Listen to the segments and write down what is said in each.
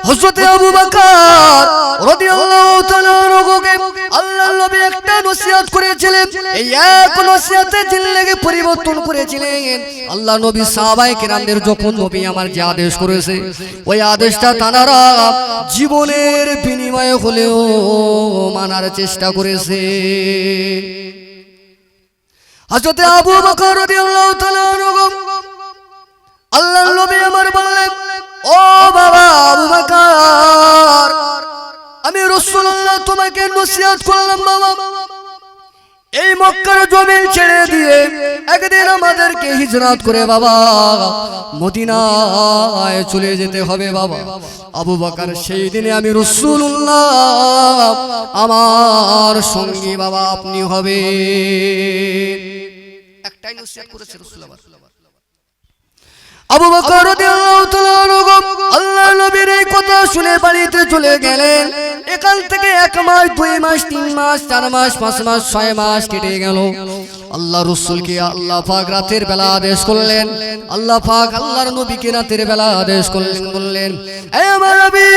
হযরত আবু বকর রাদিয়াল্লাহু তাআলা আনহুকে আল্লাহর নবী একটা নসিহত করেছিলেন, এই এক নসিহতে জিন্দেগি পরিবর্তন করেছিলেন। আল্লাহ নবী সাহাবায়ে কেরামদের যখন নবী আমার যে আদেশ করেছে, ওই আদেশটা তানারা জীবনের বিনিময়ে হলেও মানার চেষ্টা করেছে। হযরত আবু বকর রাদিয়াল্লাহু তাআলা আনহু আল্লাহর নবী আমার বললেন, ও বাবা আবু বকর, আমি রাসূলুল্লাহ তোমাকে নসিহত করলাম বাবা, এই মক্কার জমিন ছেড়ে দিয়ে একদিন আমাদেরকে হিজরত করে বাবা মদিনায় চলে যেতে হবে বাবা। আবু বকর, সেই দিনে আমি রাসূলুল্লাহ আমার সঙ্গী বাবা আপনি হবে। একটাই নসিহত করেছে রাসূলুল্লাহ। আবু বকর রাদিয়াল্লাহু তাআলা আনহু আল্লাহর নবীর এই কথা শুনে বাড়িতে চলে গেলেন। এখান থেকে 1 মাস 2 মাস 3 মাস 4 মাস 5 মাস 6 মাস কেটে গেল। আল্লাহ রাসূলকে আল্লাহ পাক রাতের বেলা আদেশ করলেন, আল্লাহ পাক আল্লাহর নবীকে রাতের বেলা আদেশ করলেন, বললেন, হে আমার নবী,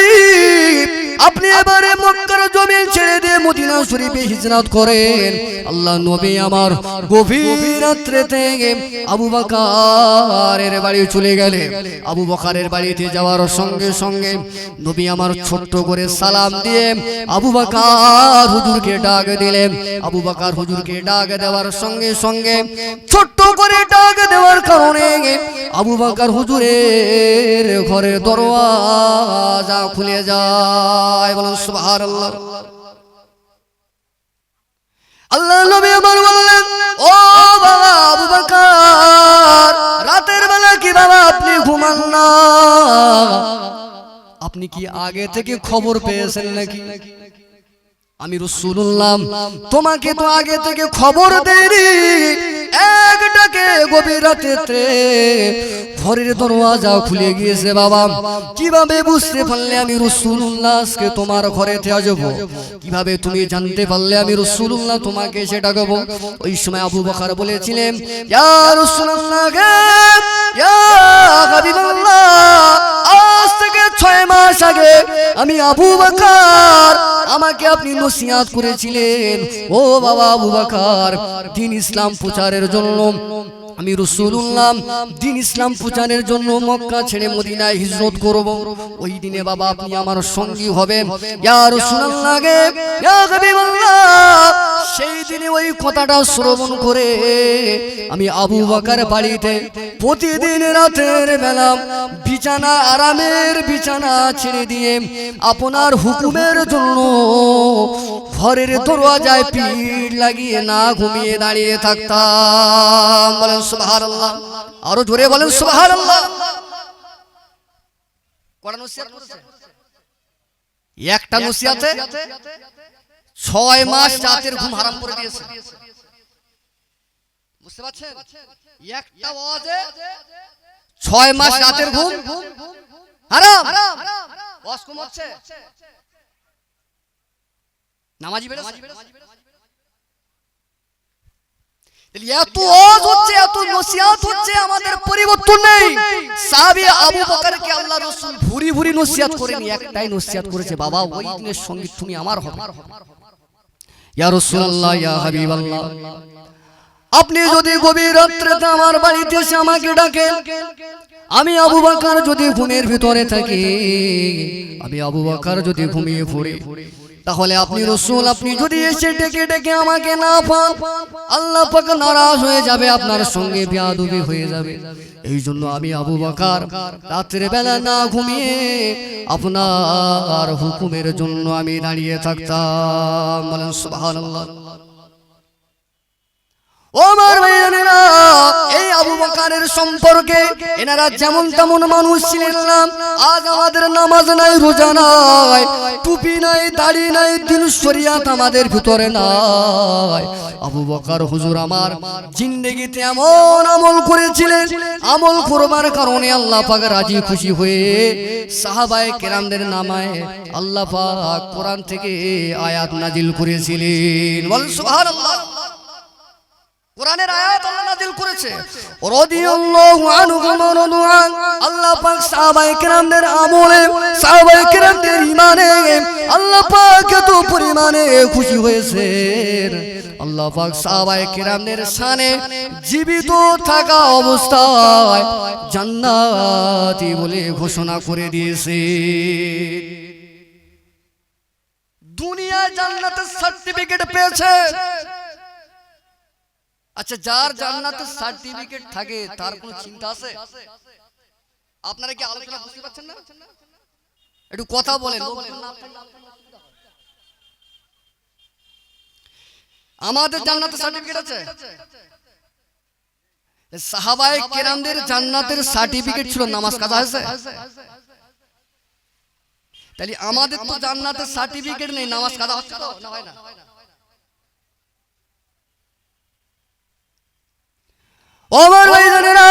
আপনি এবারে মক্কার জমিন ছেড়ে দিয়ে মদিনা শরীফে হিজরত করেন। আল্লাহ নবী আমার গভীর রাত্রে থেকে আবু বকরের বাড়ি চলে গেলেন। আবু বকরের বাড়িতে যাওয়ার সঙ্গে সঙ্গে নবী আমার ছোট্ট করে সালাম দিয়ে আবু বকর হুজুরকে ডাক দিলেন। আবু বকর হুজুরকে ডাক দেওয়ার সঙ্গে সঙ্গে ছোট্ট করে ডাক দেওয়ার কারণে আবু বকর হুজুরের ঘরের দরওয়াজা খুলে যায়। বলুন সুবহানাল্লাহ। আল্লাহ নবী আমার বললেন, ও বাবা আবু বকর, রাতের বেলা কি বাবা আপনি ঘুমান না? আপনি কি আগে থেকে খবর পেয়েছেন নাকি? আমি রাসূলুল্লাহ তোমাকে তো আগে থেকে খবর দেইনি। একটাকে গভীর রাতে ঘরের দরওয়াজা খুলে গিয়েছে বাবা। কিভাবে বুঝতে পারলে আমি রাসূলুল্লাহ আজকে তোমার ঘরেতে আসব? কিভাবে তুমি জানতে পারলে আমি রাসূলুল্লাহ তোমাকে সেটা ডাকবো? ওই সময় আবু বকর বলেছিলেন, ইয়া রাসূলুল্লাহ, ইয়া হাবিবাল্লাহ, আজ থেকে 6 মাস আগে আমি আবু বকর, আমাকে আপনি নসিহত করেছিলেন, ও বাবা আবু বকর, দ্বীন ইসলাম প্রচারের জন্য আমি রাসূলুল্লাহ দ্বীন ইসলাম প্রচারের জন্য মক্কা ছেড়ে মদিনায় হিজরত করব। ওই দিনে বাবা আপনি আমার সঙ্গী হবেন। ইয়া রাসূলুল্লাহ, ইয়া হাবিবাল্লাহ, সেই দিনে ওই কথাটা শ্রবণ করে আমি আবু বকর বাড়িতে প্রতিদিন রাতের বেলা বিছানা, আরামের বিছানা ছেড়ে দিয়ে আপনার হুকুমের জন্য ঘরের দরওয়াজায় পিঠ লাগিয়ে না ঘুমিয়ে দাঁড়িয়ে থাকতাম। বলেন সুবহানাল্লাহ। আরো জোরে বলেন সুবহানাল্লাহ। কয়টা নসিহত করেছে? একটা নসিহতে 6 মাস রাতের ঘুম হারাম করে দিয়েছে। বুঝতে পারছেন? একটা ওয়াজে 6 মাস রাতের ঘুম হারাম। ওয়াজ কম হচ্ছে, নামাজি বেড়েছে। এত ওয়াজ হচ্ছে, এত নসিহত হচ্ছে, আমাদের পরিবর্তন নেই। সাহাবী আবু বকরকে আল্লাহর রাসূল ভুরি ভুরি নসিহত করেনি, একটাই নসিহত করেছে, বাবা ওই দিনের সঙ্গী তুমি আমার হবে। ইয়া রাসূলুল্লাহ, ইয়া হাবিবাল্লাহ, আপনি যদি গভীর রাত্রিতে আমার বাড়িতে এসে আমাকে ডাকেন, আমি আবু বকর যদি ঘুমের ভিতরে থাকি, আমি আবু বকর যদি ঘুমিয়ে পড়ি, তাহলে আপনি রাসূল, আপনি যদি এসে ডেকে ডেকে আমাকে না পান, আল্লাহ পাক নারাজ হয়ে যাবে, আপনার সঙ্গে বেয়াদবি হয়ে যাবে। এই জন্য আমি আবু বকর রাতের বেলা না ঘুমিয়ে আপনার হুকুমের জন্য আমি দাঁড়িয়ে থাকতাম। বলেন সুবহানাল্লাহ। ওমর ভাইয়েরা, এই আবু বকরের সম্পর্কে এনারা যেমন তেমন মানুষ ছিলেন না। আজ আমাদের নামাজ নাই, রোজা নাই, টুপি নাই, দাড়ি নাই, দ্বীন শরিয়াত আমাদের ভিতরে নাই। আবু বকর হুজুর আমার জিন্দেগিতে এমন আমল করেছিলেন, আমল করবার কারণে আল্লাহ পাক রাজি খুশি হয়ে সাহাবায়ে কেরামদের নামায় আল্লাহ পাক কোরআন থেকে আয়াত নাজিল করেছিলেন। বল সুবহানাল্লাহ। কোরআনের আয়াত আল্লাহ নাযিল করেছে রাদিয়াল্লাহু আনহুম ওয়া রাদু আন। আল্লাহ পাক সাহাবায়ে কেরামদের আমলে, সাহাবায়ে কেরামদের ঈমানে আল্লাহ পাক এত পরিমাণে খুশি হয়েছেন, আল্লাহ পাক সাহাবায়ে কেরামদের শানে জীবিত থাকা অবস্থায় জান্নাতি বলে ঘোষণা করে দিয়েছে। দুনিয়ায় জান্নাতের সার্টিফিকেট পেয়েছে। আচ্ছা, যার জান্নাতের সার্টিফিকেট থাকে তার কোনো চিন্তা আছে? আপনারা কি আলোচনা বুঝতে পারছেন না? একটু কথা বলেন। আমাদের জান্নাতের সার্টিফিকেট আছে। সাহাবায়ে কেরামদের জান্নাতের সার্টিফিকেট ছিল, নামাজ কাজা হয়েছে। তাহলে আমাদের তো জান্নাতের সার্টিফিকেট নেই, নামাজ কাজা হচ্ছে তো না হয় না? আমার ভাইজানেরা,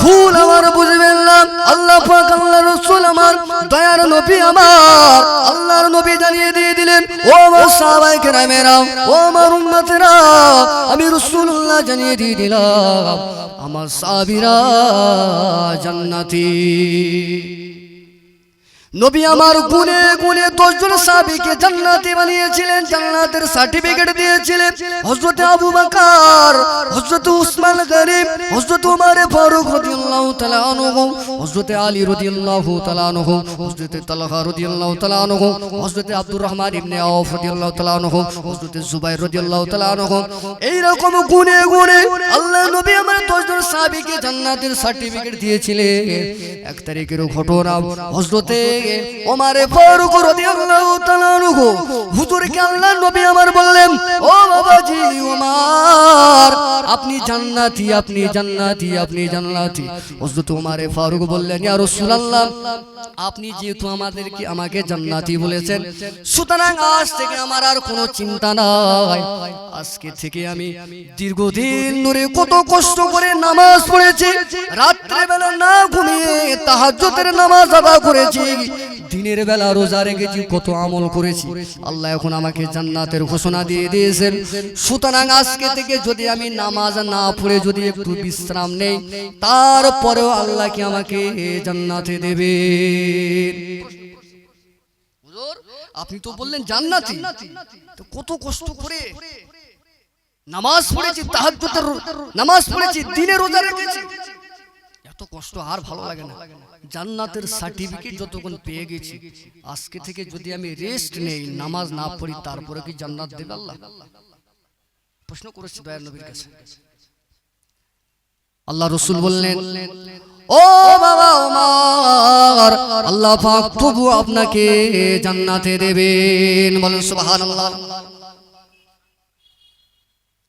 ভুল আমার বুঝবেন না। আল্লাহ পাক, আল্লাহর রাসূল আমার, দয়ার নবী আমার, আল্লাহর নবী জানিয়ে দিয়ে দিলেন, ও আমার সাহাবায়ে কেরামেরা, ও আমার উম্মতেরা, আমি রাসূলুল্লাহ জানিয়ে দিয়ে দিলাম আমার সাহাবীরা জান্নাতি। নবী আমার গুনে গুনে 10 জন সাহাবীকে জান্নাতি বানিয়েছিলেন, জান্নাতের সার্টিফিকেট দিয়েছিলেন। হযরত আবু বকর, হযরত উসমান গনি, হযরত ওমর ফারুক রাদিয়াল্লাহু তাআলা আনহু, হযরত আলী রাদিয়াল্লাহু তাআলা আনহু, হযরত তালহা রাদিয়াল্লাহু তাআলা আনহু, হযরত আব্দুর রহমান ইবনে আওফ রাদিয়াল্লাহু তাআলা আনহু, হযরত জুবাইর রাদিয়াল্লাহু তাআলা আনহু, এই রকম গুনে গুনে আল্লাহর নবী আমার 10 জন সাহাবীকে জান্নাতের সার্টিফিকেট দিয়েছিলেন। এক তারিখের ঘটনা, হযরতে ওমর ফারুক রাদিয়াল্লাহু তাআলা আনহু হুজুরকে আল্লাহর নবী আমার বললেন, ও বাবাজি ওমর, আপনি জান্নাতি, আপনি জান্নাতি, আপনি জান্নাতি। হযরত ওমর ফারুক বললেন, ইয়া রাসূলুল্লাহ, আপনি যেহেতু আমাকে জান্নাতি বলেছেন, সুতরাং আজ থেকে আমার আর কোনো চিন্তা নাই। আজকে থেকে আমি দীর্ঘদিন ধরে কত কষ্ট করে নামাজ পড়েছি, রাত্রে বেলা না ঘুমিয়ে তাহাজ্জুদের নামাজ আদা করেছি, দিনের বেলা রোজা রেখেছি, কত আমল করেছি। আল্লাহ এখন আমাকে জান্নাতের ঘোষণা দিয়ে দিয়েছেন। সুতরাং আজকে থেকে যদি আমি নামাজ না পড়ে যদি একটু বিশ্রাম নেই, তারপরেও আল্লাহ কি আমাকে জান্নাতে দেবে? হুজুর, আপনি তো বললেন জান্নাতি, তো কত কষ্ট করে নামাজ পড়েছি, তাহাজ্জুদের নামাজ পড়েছি, দিনে রোজা রেখেছি, এত কষ্ট আর ভালো লাগে না। জান্নাতের সার্টিফিকেট যতক্ষণ পেয়ে গেছি, আজকে থেকে যদি আমি রেস্ট নেই, নামাজ না পড়ি, তারপরে কি জান্নাত দেবে আল্লাহ? প্রশ্ন করেছি দয়ার নবীর কাছে। আল্লাহ রাসূল বললেন, ও বাবা ওমর, আল্লাহ পাক তবু আপনাকে জান্নাতে দেবেন। বলেন সুবহানাল্লাহ।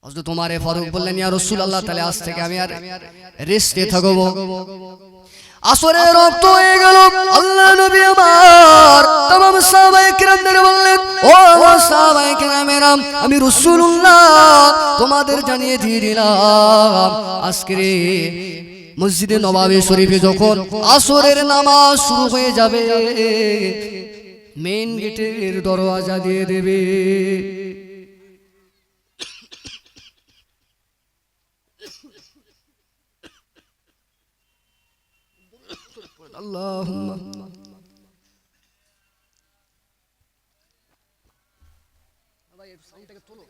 হযরত ওমর ফারুক বললেন, ইয়া রাসূলুল্লাহ, তাহলে আজ থেকে আমি আর রেস্টে থাকব। আসরের রক্ত হয়ে গেল। আল্লাহ নবী আমার तमाम সাহাবায়ে কেরামদের বললেন, ও আমার সাহাবায়ে কেরামেরা, আমি রাসূলুল্লাহ তোমাদের জানিয়ে দিয়ে দিলাম, আজকে মসজিদে নববী শরীফে যখন আসরের নামাজ শুরু হয়ে যাবে, মেইন গেটের দরওয়াজা দিয়ে দেবে। আল্লাহুম্মা ভাই এই সাউন্ডটাকে তোলো,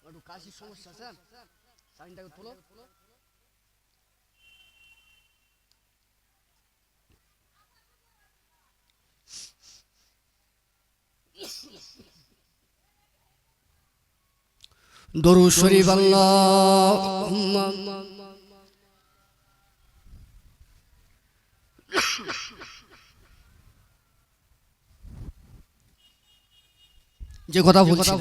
একটু কাশির সমস্যা আছে, সাউন্ডটাকে তোলো। দরুদ শরীফ আল্লাহুম্মা যে কথা বলছি,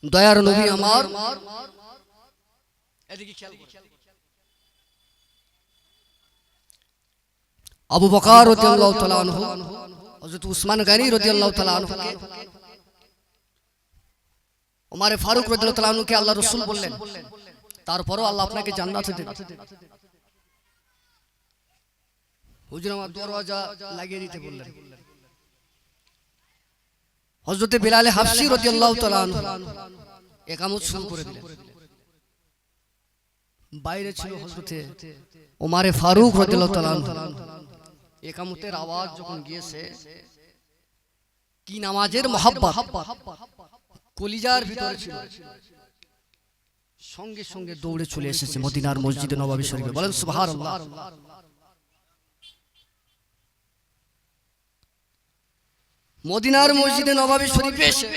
দয়ার নবী আমার আবু বকর রাদিয়াল্লাহু তাআলা আনহু, হযরত উসমান গনি রাদিয়াল্লাহু তাআলা আনহুকে ওমর ফারুক রাদিয়াল্লাহু তাআলা আনহুকে আল্লাহ রাসূল বললেন, তারপরেও আল্লাহ আপনাকে জান্নাতে দেবে। হুজুর আমার দরওয়াজা লাগিয়ে দিতে বললেন। হযরতে বিলাল হাবশী রাদিয়াল্লাহু তাআলা আনহু ইকামত শুরু করে দিলেন। বাইরে ছিল হযরতে ওমর ফারুক রাদিয়াল্লাহু তাআলা আনহু। ইকামতের আওয়াজ যখন গিয়েছে, কি নামাজের মহব্বত কলিজার ভিতরে ছিল, সঙ্গে সঙ্গে দৌড়ে চলে এসেছে মদিনার মসজিদে নববী শরীফে। বলেন সুবহানাল্লাহ। মদিনার মসজিদে নববী শরীফে এসে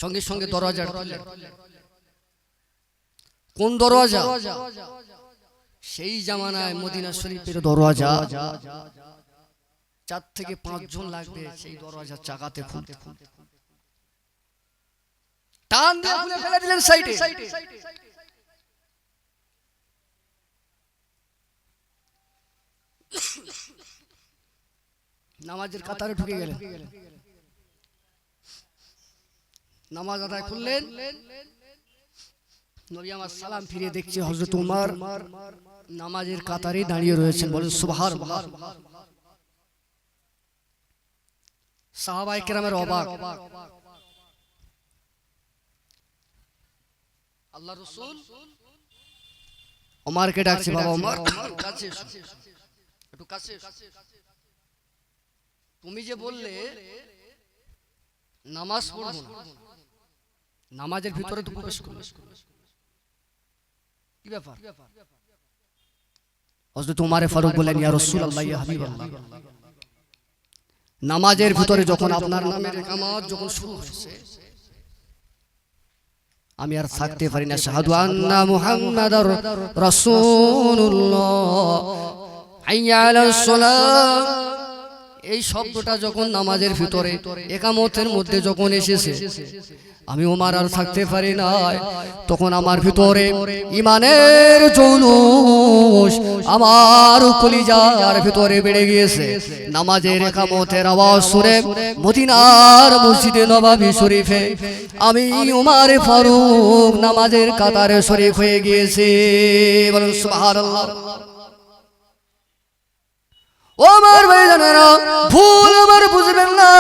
সঙ্গে সঙ্গে দরজা খুললেন। কোন দরজা? সেই জামানায় মদিনা শরীফের দরজা 4 থেকে 5 জন লাগবে সেই দরজা চাকাতে খুলতে। টান দিয়ে খুলে ফেলে দিলেন সাইডে। নামাজের কাতারে ঢুকে গেলেন। নামাজ আদায় করলেন। নবী আমার সালাম ফিরে দেখছে হযরত ওমর নামাজের কাতারে দাঁড়িয়ে রয়েছেন। বলেন সুবহানাল্লাহ। সাহাবায়ে কেরামের অবাক। আল্লাহ রাসূল ওমরকে ডাকছে, বাবা ওমর কাছে এসো, একটু কাছে এসো। তুমি যে বললে নামাজ পড়ব না, নামাজের ভিতরে তো প্রবেশ করবে, কি ব্যাপার? হযরত ওমর ফারুক বলেন, ইয়া রাসূলুল্লাহ, ইয়া হাবিবাল্লাহ, নামাজের ভিতরে যখন আপনার নামের ইকামত যখন শুরু হচ্ছে, আমি আর থাকতে পারি না। শাহাদু আন্না মুহাম্মাদার রাসূলুল্লাহ, হাইয়া আলাস সালাহ, এই শব্দটা যখন নামাজের ভিতরে ইকামতের মধ্যে যখন এসেছে, আমি ওমর আর থাকতে পারি না। তখন আমার ভিতরে ঈমানের জৌলুস আমার কলিজার ভিতরে বেড়ে গিয়েছে। নামাজের ইকামতের আওয়াজ শুনে মদিনার মসজিদে নববী শরীফে আমি ওমর ফারুক নামাজের কাতারে শরীফ হয়ে গিয়েছি। বলুন সুবহানাল্লাহ। ওমর ভাইজানেরা, ভুল আমার বুঝবেন না।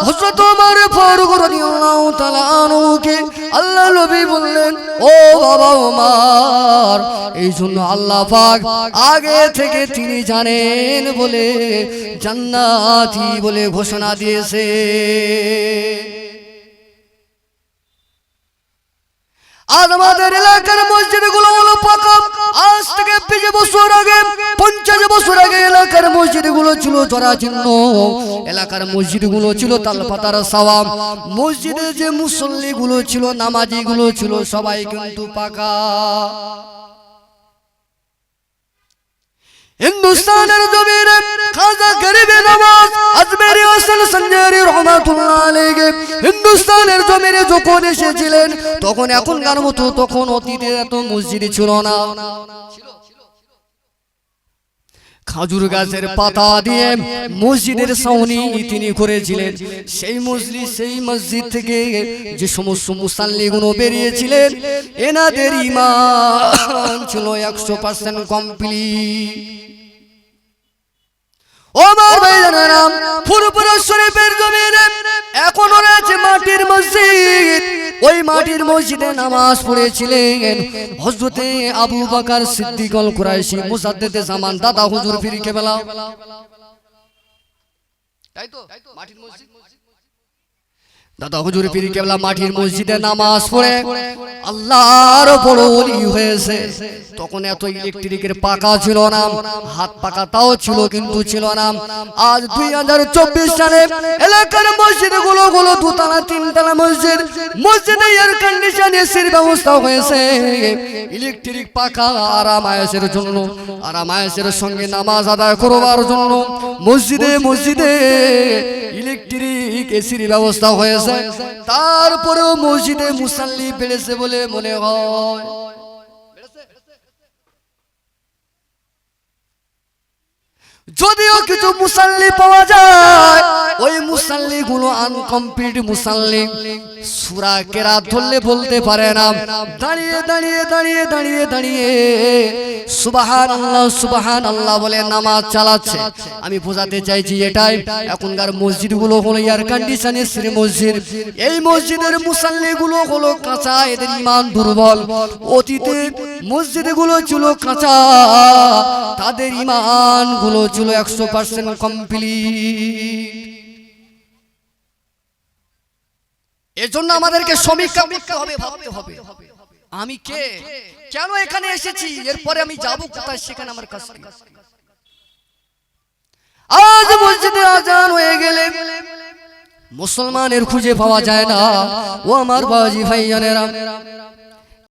হযরত ওমর ফারুক রাদিয়াল্লাহু তাআলা আনহুকে আল্লাহ নবী বললেন, ও বাবা ওমর, এই জন্য আল্লাহ পাক আগে থেকে তিনি জানেন বলে জান্নাতি বলে ঘোষণা দিয়েছে। আজ আমাদের এলাকার মসজিদগুলো হলো পাকা। আজ থেকে 20 বছর আগে, 50 বছর আগে এলাকার মসজিদগুলো ছিল জরাজীর্ণ। এলাকার মসজিদগুলো ছিল তালপাতার সাওয়াম। মসজিদে যে মুসল্লিগুলো ছিল, নামাজিগুলো ছিল, সবাই কিন্তু পাকা। হিন্দুস্তানের জমিনে খাজা গরিবে নওয়াজ আজমেরি হাসান সঞ্জারি রহমাতুল্লাহ আলাইহি হিন্দুস্তানের জমিনে যখন এসেছিলেন, তখন এখনকার মতো তখন অতীতে এত মসজিদ ছিল না। খাজুর গাছের পাতা দিয়ে মসজিদের ছাউনি তিনি করেছিলেন। সেই মসজিদ থেকে যে সমস্ত মুসাল্লিগুলো বেরিয়েছিলেন, এনাদের ঈমান ছিল 100% কমপ্লিট। ওমর ভাইজানেরা, ফুরফুরা শরীফের জমিনে এখনো রয়েছে মাটির মসজিদ। ওই মাটির মসজিদে নামাজ পড়েছিলেন হযরতে আবু বকর সিদ্দিক আল কুরাইশি মুজাদ্দিদে জামান দাদা হুজুর পীর কেবলা। তাই তো মাটির মসজিদ, দাদা হুজুর পীর কেবলা মাটির মসজিদে নামাজ পড়ে আল্লাহর বড় ওলি হয়েছে। তখন এত ইলেকট্রিকের পাকা ছিল না, হাত পাকাটাও ছিল কিন্তু ছিল না। আজ 2024 সালে এলাকার মসজিদগুলো 2তলা 3তলা মসজিদ, মসজিদে এয়ার কন্ডিশন এসির ব্যবস্থা হয়েছে। ইলেকট্রিক পাকা আরাম আয়েশের জন্য, আরাম আয়েশের সঙ্গে নামাজ আদায় করবার জন্য মসজিদে ইলেকট্রিক এসির ব্যবস্থা হয়েছে। তারপরেও মসজিদে মুসাল্লি বেড়েছে বলে মনে হয়। যদিও কিছু মুসাল্লি পাওয়া যায়, ওই মুসাল্লি গুলো আনকমপ্লিট মুসাল্লি, সূরা কেরাত ধরলে বলতে পারে না, দাঁড়িয়ে দাঁড়িয়ে দাঁড়িয়ে দাঁড়িয়ে দাঁড়িয়ে সুবহানাল্লাহ সুবহানাল্লাহ বলে নামাজ চালাচ্ছে। আমি বোঝাতে চাইছি এটাই, এখনকার মসজিদগুলো হলো এয়ার কন্ডিশনের মসজিদ। এই মসজিদের মুসাল্লি গুলো হলো কাঁচা, এদের ঈমান দুর্বল। অতীতে মসজিদগুলো ছিল কাঁচা, তাদের ঈমান গুলো ছিল 100% কমপ্লিট। এজন্য আমাদেরকে সমীক্ষা করতে হবে, ভাবতে হবে আমি কে, কেন এখানে এসেছি, এরপরে আমি যাব কোথায়, সেখানে আমার কাজ কি। আজ মসজিদে আজান হয়ে গেলে মুসলমানের খুঁজে পাওয়া যায় না। ও আমার বাজি ভাইয়ানেরা,